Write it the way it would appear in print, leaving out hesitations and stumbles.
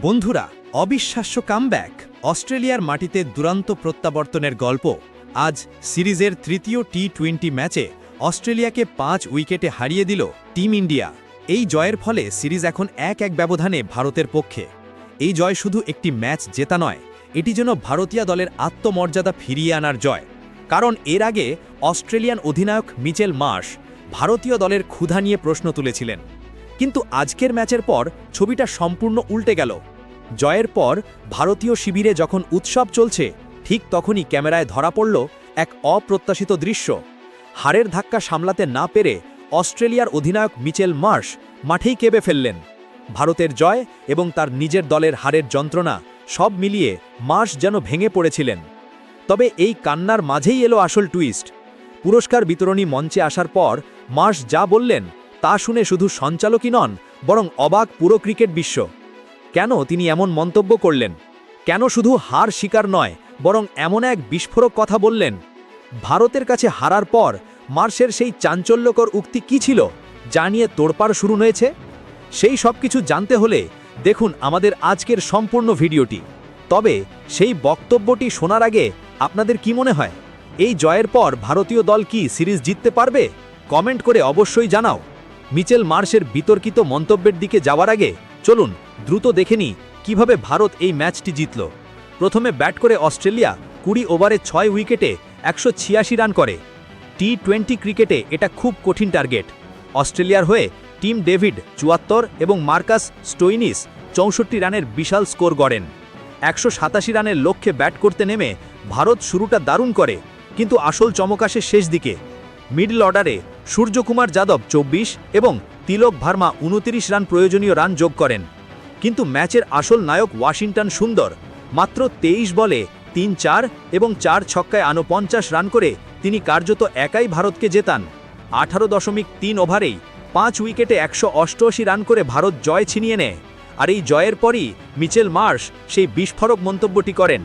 বন্ধুরা, অবিশ্বাস্য কামব্যাক, অস্ট্রেলিয়ার মাটিতে দুরন্ত প্রত্যাবর্তনের গল্প। আজ সিরিজের তৃতীয় টি-20 ম্যাচে অস্ট্রেলিয়াকে 5 উইকেটে হারিয়ে দিল টিম ইন্ডিয়া। এই জয়ের ফলে সিরিজ এখন 1-1 ব্যবধানে ভারতের পক্ষে। এই জয় শুধু একটি ম্যাচ জেতা নয়, এটি যেন ভারতীয় দলের আত্মমর্যাদা ফিরিয়ে আনার জয়। কারণ এর আগে অস্ট্রেলিয়ান অধিনায়ক মিচেল মার্শ ভারতীয় দলের ক্ষুধা নিয়ে প্রশ্ন তুলেছিলেন। কিন্তু আজকের ম্যাচের পর ছবিটা সম্পূর্ণ উল্টে গেল। জয়ের পর ভারতীয় শিবিরে যখন উৎসব চলছে, ঠিক তখনই ক্যামেরায় ধরা পড়ল এক অপ্রত্যাশিত দৃশ্য। হারের ধাক্কা সামলাতে না পেরে অস্ট্রেলিয়ার অধিনায়ক মিচেল মার্শ মাঠেই কেঁদে ফেললেন। ভারতের জয় এবং তার নিজের দলের হারের যন্ত্রণা সব মিলিয়ে মার্শ যেন ভেঙে পড়েছিলেন। তবে এই কান্নার মাঝেই এলো আসল টুইস্ট। পুরস্কার বিতরণী মঞ্চে আসার পর মার্শ যা বললেন তা শুনে শুধু সঞ্চালকই নন, বরং অবাক পুরো ক্রিকেট বিশ্ব। কেন তিনি এমন মন্তব্য করলেন? কেন শুধু হার স্বীকার নয়, বরং এমন এক বিস্ফোরক কথা বললেন? ভারতের কাছে হারার পর মার্শের সেই চাঞ্চল্যকর উক্তি কী ছিল, যা নিয়ে তোড়পাড় শুরু হয়েছে? সেই সব কিছু জানতে হলে দেখুন আমাদের আজকের সম্পূর্ণ ভিডিওটি। তবে সেই বক্তব্যটি শোনার আগে আপনাদের কি মনে হয়, এই জয়ের পর ভারতীয় দল কি সিরিজ জিততে পারবে? কমেন্ট করে অবশ্যই জানাও। মিচেল মার্শের বিতর্কিত মন্তব্যের দিকে যাওয়ার আগে চলুন দ্রুত দেখে নিই কীভাবে ভারত এই ম্যাচটি জিতল। প্রথমে ব্যাট করে অস্ট্রেলিয়া 20 ওভারে 6 উইকেটে 186 রান করে। টি-20 ক্রিকেটে এটা খুব কঠিন টার্গেট। অস্ট্রেলিয়ার হয়ে টিম ডেভিড 74 এবং মার্কাস স্টোইনিস 64 রানের বিশাল স্কোর গড়েন। 187 রানের লক্ষ্যে ব্যাট করতে নেমে ভারত শুরুটা দারুণ করে, কিন্তু আসল চমক আসে শেষ দিকে। মিডল অর্ডারে সূর্যকুমার যাদব 24 এবং তিলক ভার্মা 29 রান প্রয়োজনীয় রান যোগ করেন। কিন্তু ম্যাচের আসল নায়ক ওয়াশিংটন সুন্দর মাত্র 23 বলে 3-4 এবং 4 ছক্কায় 49 রান করে তিনি কার্যত একাই ভারতকে জেতান। 18.3 ওভারেই 5 উইকেটে 188 রান করে ভারত জয় ছিনিয়ে নেয়। আর এই জয়ের পরই মিচেল মার্শ সেই বিস্ফোরক মন্তব্যটি করেন।